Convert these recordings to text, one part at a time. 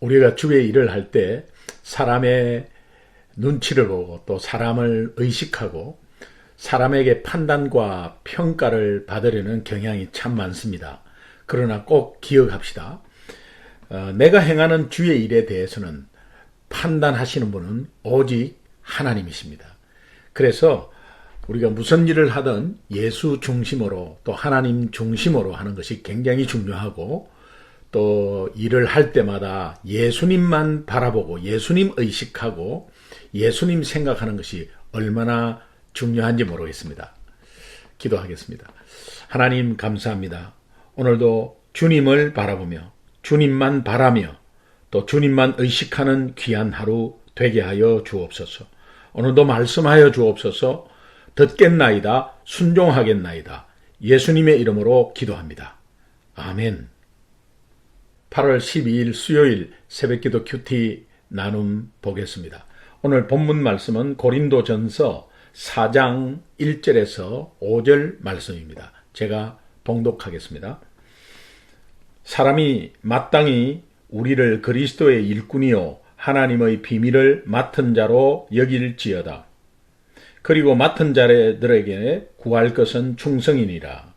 우리가 주의 일을 할 때 사람의 눈치를 보고 또 사람을 의식하고 사람에게 판단과 평가를 받으려는 경향이 참 많습니다. 그러나 꼭 기억합시다. 내가 행하는 주의 일에 대해서는 판단하시는 분은 오직 하나님이십니다. 그래서 우리가 무슨 일을 하든 예수 중심으로 또 하나님 중심으로 하는 것이 굉장히 중요하고, 또 일을 할 때마다 예수님만 바라보고 예수님 의식하고 예수님 생각하는 것이 얼마나 중요한지 모르겠습니다. 기도하겠습니다. 하나님 감사합니다. 오늘도 주님을 바라보며 주님만 바라며 또 주님만 의식하는 귀한 하루 되게 하여 주옵소서. 오늘도 말씀하여 주옵소서. 듣겠나이다, 순종하겠나이다. 예수님의 이름으로 기도합니다. 아멘. 8월 12일 수요일 새벽기도 큐티 나눔 보겠습니다. 오늘 본문 말씀은 고린도전서 4장 1절에서 5절 말씀입니다. 제가 봉독하겠습니다. 사람이 마땅히 우리를 그리스도의 일꾼이요 하나님의 비밀을 맡은 자로 여길지어다. 그리고 맡은 자들에게 구할 것은 충성이니라.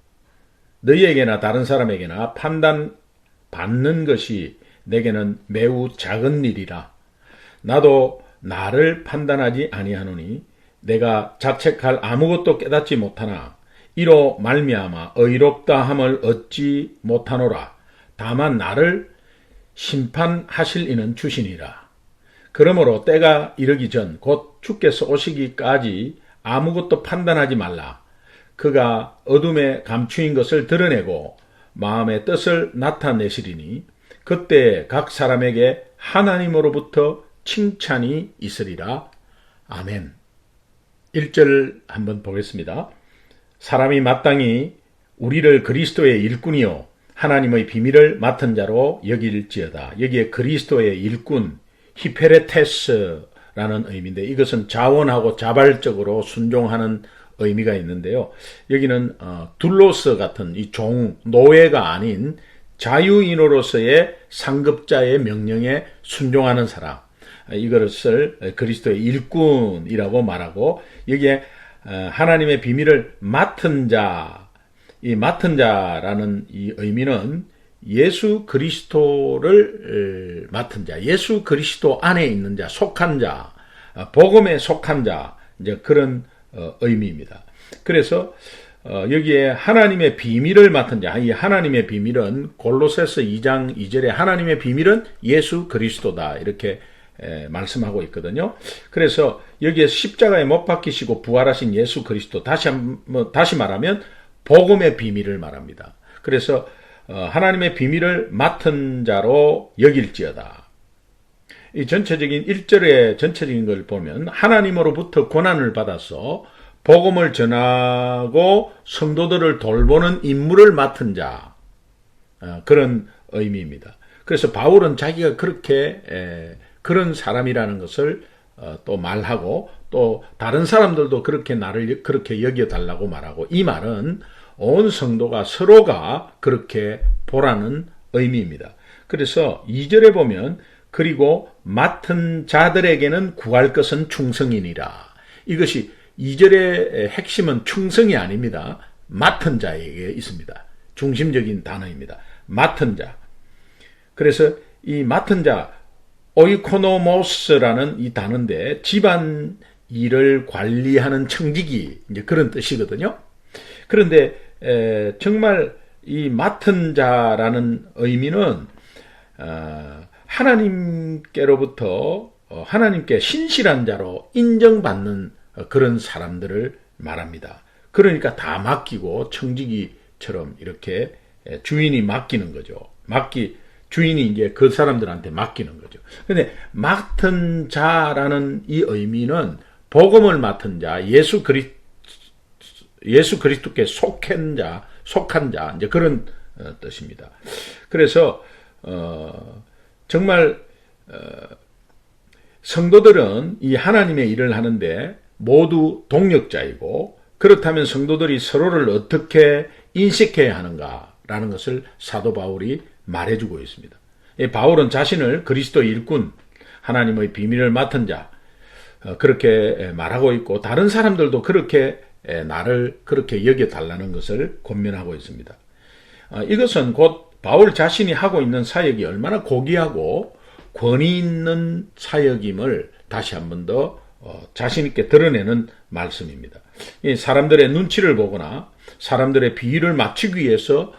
너희에게나 다른 사람에게나 판단받는 것이 내게는 매우 작은 일이라. 나도 나를 판단하지 아니하노니 내가 자책할 아무것도 깨닫지 못하나 이로 말미암아 의롭다 함을 얻지 못하노라. 다만 나를 심판하실 이는 주시니라. 그러므로 때가 이르기 전 곧 주께서 오시기까지 아무것도 판단하지 말라. 그가 어둠에 감추인 것을 드러내고 마음의 뜻을 나타내시리니 그때 각 사람에게 하나님으로부터 칭찬이 있으리라. 아멘. 1절 한번 보겠습니다. 사람이 마땅히 우리를 그리스도의 일꾼이요 하나님의 비밀을 맡은 자로 여길지어다. 여기에 그리스도의 일꾼, 히페레테스라는 의미인데 이것은 자원하고 자발적으로 순종하는 의미가 있는데요. 여기는 둘로스 같은 이 노예가 아닌 자유인으로서의 상급자의 명령에 순종하는 사람, 이것을 그리스도의 일꾼이라고 말하고, 여기에 하나님의 비밀을 맡은 자, 이 맡은 자라는 이 의미는 예수 그리스도를 맡은 자, 예수 그리스도 안에 있는 자, 속한 자, 복음에 속한 자, 이제 그런 의미입니다. 그래서 여기에 하나님의 비밀을 맡은 자, 이 하나님의 비밀은 골로새서 2장 2절에 하나님의 비밀은 예수 그리스도다 이렇게 말씀하고 있거든요. 그래서 여기에 십자가에 못 박히시고 부활하신 예수 그리스도, 다시 말하면 복음의 비밀을 말합니다. 그래서 하나님의 비밀을 맡은 자로 여길지어다. 이 전체적인 1절의 전체적인 걸 보면 하나님으로부터 권한을 받아서 복음을 전하고 성도들을 돌보는 임무를 맡은 자, 그런 의미입니다. 그래서 바울은 자기가 그렇게 그런 사람이라는 것을 또 말하고, 또 다른 사람들도 그렇게 나를 그렇게 여겨달라고 말하고, 이 말은 온 성도가 서로가 그렇게 보라는 의미입니다. 그래서 2절에 보면 그리고 맡은 자들에게는 구할 것은 충성이니라. 이것이 2절의 핵심은 충성이 아닙니다. 맡은 자에게 있습니다. 중심적인 단어입니다. 맡은 자. 그래서 이 맡은 자, 오이코노모스라는 이 단어인데 집안 일을 관리하는 청지기, 이제 그런 뜻이거든요. 그런데 정말 이 맡은 자라는 의미는 하나님께로부터 하나님께 신실한 자로 인정받는 그런 사람들을 말합니다. 그러니까 다 맡기고 청지기처럼 이렇게 주인이 맡기는 거죠. 주인이 이제 그 사람들한테 맡기는 거죠. 근데 맡은 자라는 이 의미는 복음을 맡은 자, 예수 그리스도께 속한 자, 이제 그런 뜻입니다. 그래서 정말 성도들은 이 하나님의 일을 하는데 모두 동력자이고, 그렇다면 성도들이 서로를 어떻게 인식해야 하는가라는 것을 사도 바울이 말해주고 있습니다. 이 바울은 자신을 그리스도 일꾼, 하나님의 비밀을 맡은 자, 그렇게 말하고 있고, 다른 사람들도 그렇게 나를 그렇게 여겨달라는 것을 권면하고 있습니다. 이것은 곧 바울 자신이 하고 있는 사역이 얼마나 고귀하고 권위 있는 사역임을 다시 한 번 더 자신 있게 드러내는 말씀입니다. 사람들의 눈치를 보거나 사람들의 비위를 맞추기 위해서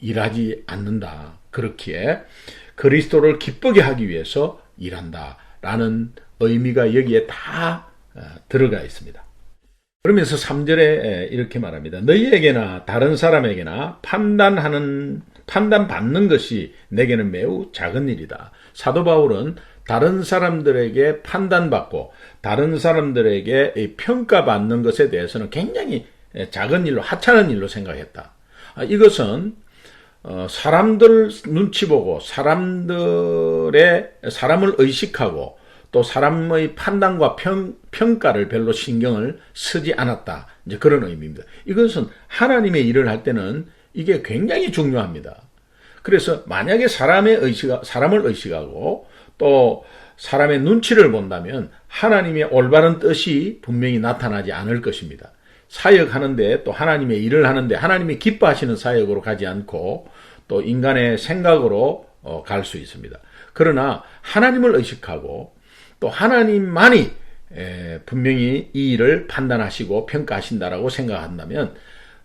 일하지 않는다. 그렇기에 그리스도를 기쁘게 하기 위해서 일한다라는 의미가 여기에 다 들어가 있습니다. 그러면서 3절에 이렇게 말합니다. 너희에게나 다른 사람에게나 판단받는 것이 내게는 매우 작은 일이다. 사도 바울은 다른 사람들에게 판단받고 다른 사람들에게 평가받는 것에 대해서는 굉장히 작은 일로, 하찮은 일로 생각했다. 이것은 사람들 눈치 보고 사람을 의식하고 또 사람의 판단과 평가를 별로 신경을 쓰지 않았다. 이제 그런 의미입니다. 이것은 하나님의 일을 할 때는 이게 굉장히 중요합니다. 그래서 만약에 사람을 의식하고 또 사람의 눈치를 본다면 하나님의 올바른 뜻이 분명히 나타나지 않을 것입니다. 사역하는데 또 하나님의 일을 하는데 하나님이 기뻐하시는 사역으로 가지 않고 또 인간의 생각으로 갈 수 있습니다. 그러나 하나님을 의식하고 또 하나님만이 분명히 이 일을 판단하시고 평가하신다라고 생각한다면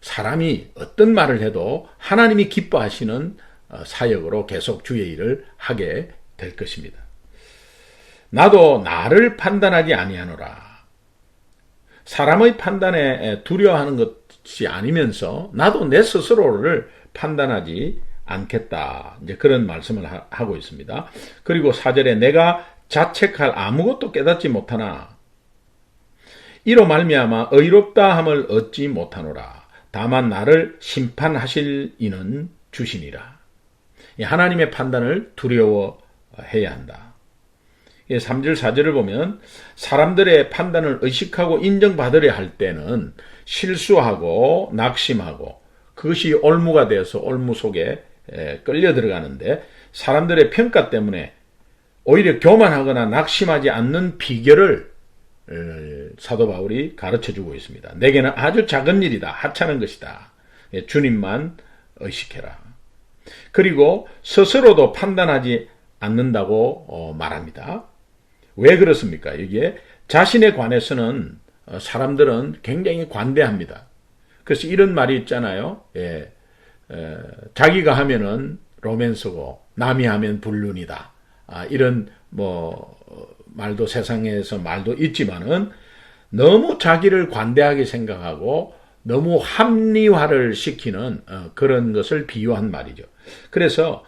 사람이 어떤 말을 해도 하나님이 기뻐하시는 사역으로 계속 주의 일을 하게 될 것입니다. 나도 나를 판단하지 아니하노라. 사람의 판단에 두려워하는 것이 아니면서 나도 내 스스로를 판단하지 않겠다. 이제 그런 말씀을 하고 있습니다. 그리고 4절에 내가 자책할 아무것도 깨닫지 못하나 이로 말미암아 의롭다 함을 얻지 못하노라. 다만 나를 심판하실 이는 주시니라. 하나님의 판단을 두려워해야 한다. 3절 4절을 보면 사람들의 판단을 의식하고 인정받으려 할 때는 실수하고 낙심하고 그것이 올무가 되어서 올무 속에 끌려 들어가는데 사람들의 평가 때문에 오히려 교만하거나 낙심하지 않는 비결을 사도 바울이 가르쳐주고 있습니다. 내게는 아주 작은 일이다. 하찮은 것이다. 주님만 의식해라. 그리고 스스로도 판단하지 않는다고 말합니다. 왜 그렇습니까? 이게 자신에 관해서는 사람들은 굉장히 관대합니다. 그래서 이런 말이 있잖아요. 자기가 하면은 로맨스고 남이 하면 불륜이다. 이런 말도 세상에서 말도 있지만은 너무 자기를 관대하게 생각하고 너무 합리화를 시키는 그런 것을 비유한 말이죠. 그래서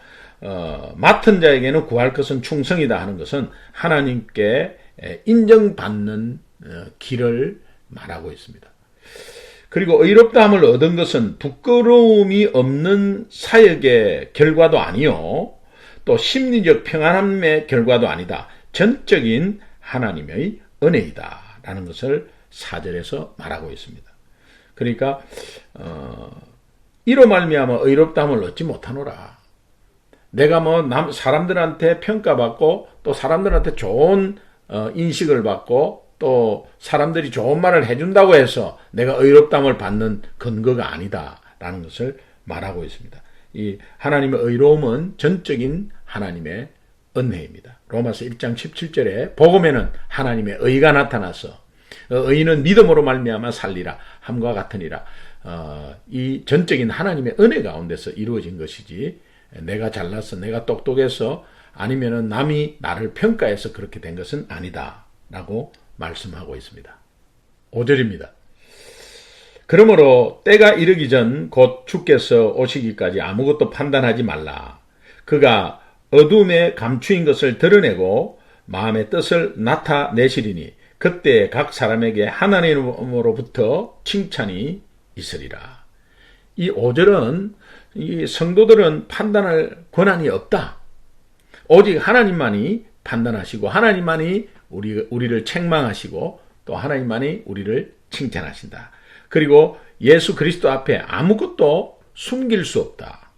맡은 자에게는 구할 것은 충성이다 하는 것은 하나님께 인정받는 길을 말하고 있습니다. 그리고 의롭다함을 얻은 것은 부끄러움이 없는 사역의 결과도 아니요 또 심리적 평안함의 결과도 아니다. 전적인 하나님의 은혜이다 라는 것을 4절에서 말하고 있습니다. 그러니까 이로 말미암아 의롭다함을 얻지 못하노라. 내가 사람들한테 평가받고 또 사람들한테 좋은 인식을 받고 또 사람들이 좋은 말을 해준다고 해서 내가 의롭다함을 받는 근거가 아니다라는 것을 말하고 있습니다. 이 하나님의 의로움은 전적인 하나님의 은혜입니다. 로마서 1장 17절에 복음에는 하나님의 의가 나타나서 의는 믿음으로 말미암아 살리라 함과 같으니라. 이 전적인 하나님의 은혜 가운데서 이루어진 것이지 내가 잘나서 내가 똑똑해서 아니면은 남이 나를 평가해서 그렇게 된 것은 아니다라고 말씀하고 있습니다. 5절입니다. 그러므로 때가 이르기 전 곧 주께서 오시기까지 아무것도 판단하지 말라. 그가 어둠에 감추인 것을 드러내고 마음의 뜻을 나타내시리니 그때 각 사람에게 하나님으로부터 칭찬이 있으리라. 이 5절은 이 성도들은 판단할 권한이 없다. 오직 하나님만이 판단하시고 하나님만이 우리를 책망하시고 또 하나님만이 우리를 칭찬하신다. 그리고 예수 그리스도 앞에 아무것도 숨길 수 없다.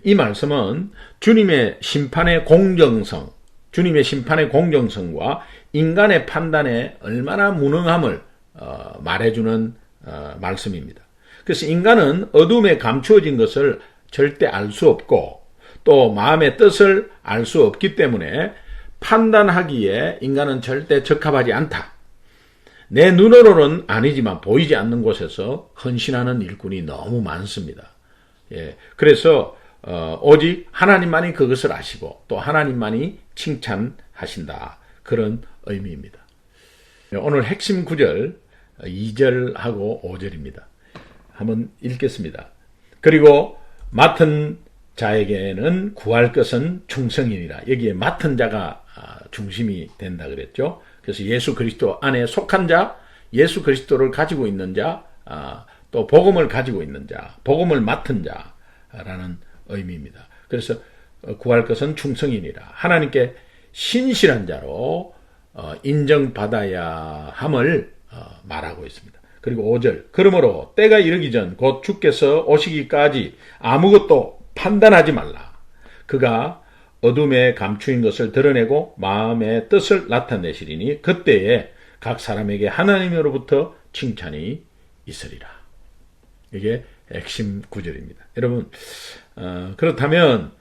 이 말씀은 주님의 심판의 공정성, 주님의 심판의 공정성과 인간의 판단에 얼마나 무능함을 말해주는 말씀입니다. 그래서 인간은 어둠에 감추어진 것을 절대 알 수 없고 또 마음의 뜻을 알 수 없기 때문에 판단하기에 인간은 절대 적합하지 않다. 내 눈으로는 아니지만 보이지 않는 곳에서 헌신하는 일꾼이 너무 많습니다. 그래서 오직 하나님만이 그것을 아시고 또 하나님만이 칭찬하신다. 그런 의미입니다. 오늘 핵심 구절 2절하고 5절입니다. 한번 읽겠습니다. 그리고 맡은 자에게는 구할 것은 충성이니라. 여기에 맡은 자가 중심이 된다 그랬죠. 그래서 예수 그리스도 안에 속한 자, 예수 그리스도를 가지고 있는 자, 또 복음을 가지고 있는 자, 복음을 맡은 자라는 의미입니다. 그래서 구할 것은 충성이니라. 하나님께 신실한 자로 인정받아야 함을 말하고 있습니다. 그리고 5절, 그러므로 때가 이르기 전 곧 주께서 오시기까지 아무것도 판단하지 말라. 그가 어둠에 감추인 것을 드러내고 마음의 뜻을 나타내시리니 그때에 각 사람에게 하나님으로부터 칭찬이 있으리라. 이게 핵심 구절입니다. 여러분, 그렇다면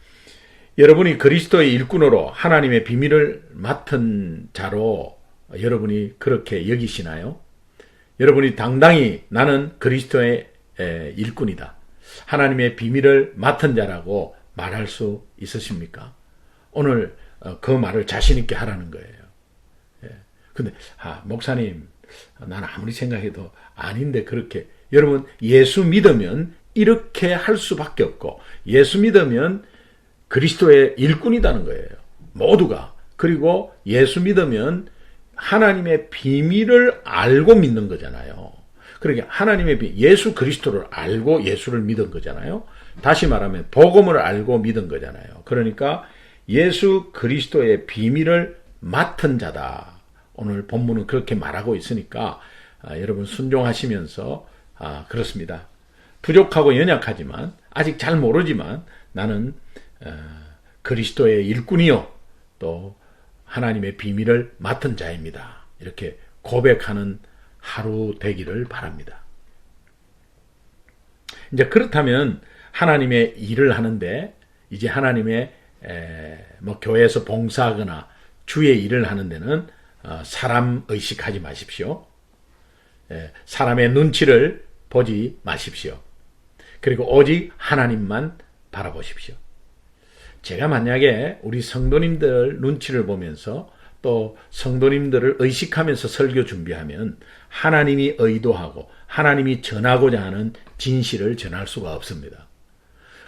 여러분이 그리스도의 일꾼으로 하나님의 비밀을 맡은 자로 여러분이 그렇게 여기시나요? 여러분이 당당히 나는 그리스도의 일꾼이다, 하나님의 비밀을 맡은 자라고 말할 수 있으십니까? 오늘 그 말을 자신 있게 하라는 거예요. 근데 목사님, 나는 아무리 생각해도 아닌데 그렇게. 여러분, 예수 믿으면 이렇게 할 수밖에 없고 예수 믿으면 그리스도의 일꾼이라는 거예요. 모두가. 그리고 예수 믿으면 하나님의 비밀을 알고 믿는 거잖아요. 그러니까 하나님의 예수 그리스도를 알고 예수를 믿은 거잖아요. 다시 말하면 복음을 알고 믿은 거잖아요. 그러니까 예수 그리스도의 비밀을 맡은 자다. 오늘 본문은 그렇게 말하고 있으니까 여러분 순종하시면서 그렇습니다. 부족하고 연약하지만 아직 잘 모르지만 나는 그리스도의 일꾼이요 또 하나님의 비밀을 맡은 자입니다. 이렇게 고백하는 하루 되기를 바랍니다. 이제 그렇다면 하나님의 일을 하는데 이제 하나님의 교회에서 봉사하거나 주의 일을 하는 데는 사람 의식하지 마십시오. 사람의 눈치를 보지 마십시오. 그리고 오직 하나님만 바라보십시오. 제가 만약에 우리 성도님들 눈치를 보면서 또 성도님들을 의식하면서 설교 준비하면 하나님이 의도하고 하나님이 전하고자 하는 진실을 전할 수가 없습니다.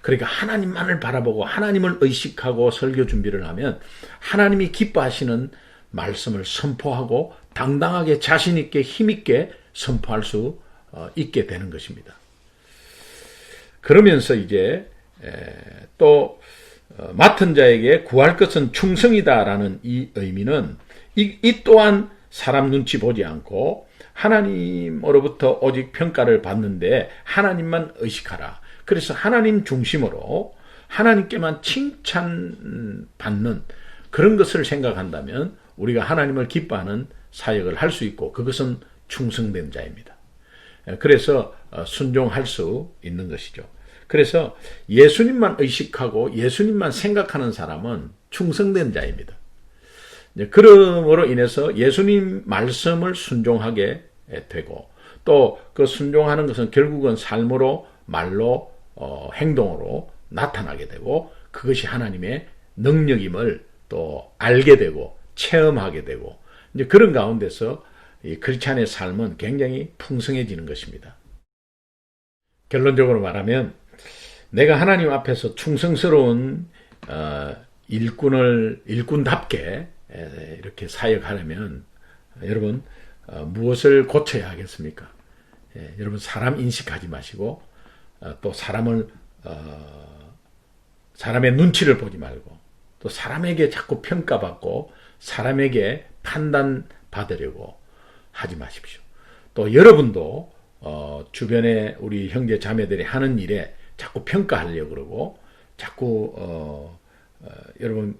그러니까 하나님만을 바라보고 하나님을 의식하고 설교 준비를 하면 하나님이 기뻐하시는 말씀을 선포하고 당당하게 자신있게 힘있게 선포할 수 있게 되는 것입니다. 그러면서 이제 또 맡은 자에게 구할 것은 충성이다라는 이 의미는 이 또한 사람 눈치 보지 않고 하나님으로부터 오직 평가를 받는데 하나님만 의식하라. 그래서 하나님 중심으로 하나님께만 칭찬받는 그런 것을 생각한다면 우리가 하나님을 기뻐하는 사역을 할 수 있고 그것은 충성된 자입니다. 그래서 순종할 수 있는 것이죠. 그래서 예수님만 의식하고 예수님만 생각하는 사람은 충성된 자입니다. 그러므로 인해서 예수님 말씀을 순종하게 되고 또 그 순종하는 것은 결국은 삶으로 말로 행동으로 나타나게 되고 그것이 하나님의 능력임을 또 알게 되고 체험하게 되고 이제 그런 가운데서 이 크리스찬의 삶은 굉장히 풍성해지는 것입니다. 결론적으로 말하면 내가 하나님 앞에서 충성스러운 일꾼답게 이렇게 사역하려면 여러분 무엇을 고쳐야 하겠습니까? 여러분 사람 인식하지 마시고 또 사람의 눈치를 보지 말고 또 사람에게 자꾸 평가받고 사람에게 판단받으려고 하지 마십시오. 또 여러분도 주변에 우리 형제 자매들이 하는 일에 자꾸 평가하려고 그러고 자꾸 여러분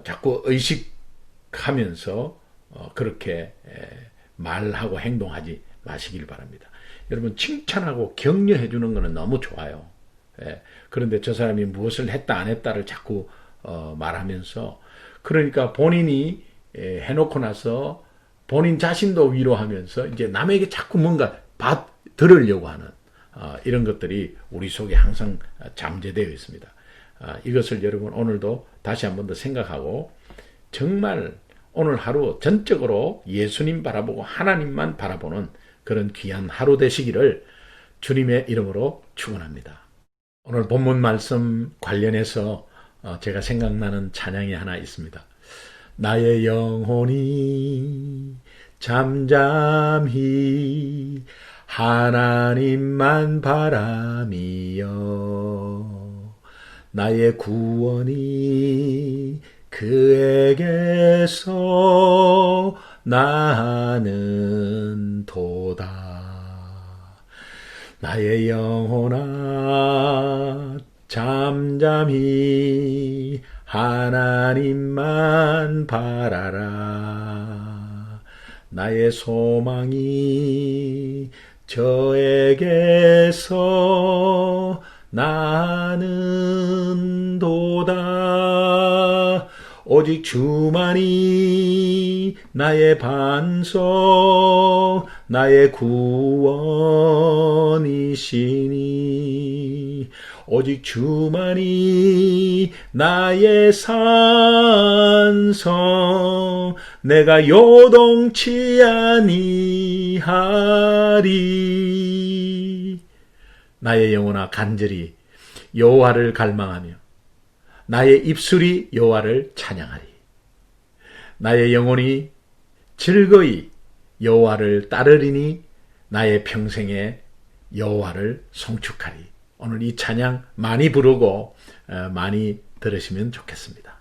자꾸 의식하면서 그렇게 말하고 행동하지 마시길 바랍니다. 여러분 칭찬하고 격려해 주는 것은 너무 좋아요. 그런데 저 사람이 무엇을 했다 안 했다를 자꾸 말하면서, 그러니까 본인이 해놓고 나서 본인 자신도 위로하면서 이제 남에게 자꾸 뭔가 들으려고 하는 이런 것들이 우리 속에 항상 잠재되어 있습니다. 이것을 여러분 오늘도 다시 한 번 더 생각하고 정말 오늘 하루 전적으로 예수님 바라보고 하나님만 바라보는 그런 귀한 하루 되시기를 주님의 이름으로 축원합니다. 오늘 본문 말씀 관련해서 제가 생각나는 찬양이 하나 있습니다. 나의 영혼이 잠잠히 하나님만 바라미요, 나의 구원이 그에게서 나는 도다. 나의 영혼아 잠잠히 하나님만 바라라. 나의 소망이 저에게서 나는 도다. 오직 주만이 나의 반석, 나의 구원이시니, 오직 주만이 나의 산성, 내가 요동치 아니하리. 나의 영혼아 간절히 여호와를 갈망하며 나의 입술이 여호와를 찬양하리. 나의 영혼이 즐거이 여호와를 따르리니 나의 평생에 여호와를 송축하리. 오늘 이 찬양 많이 부르고 많이 들으시면 좋겠습니다.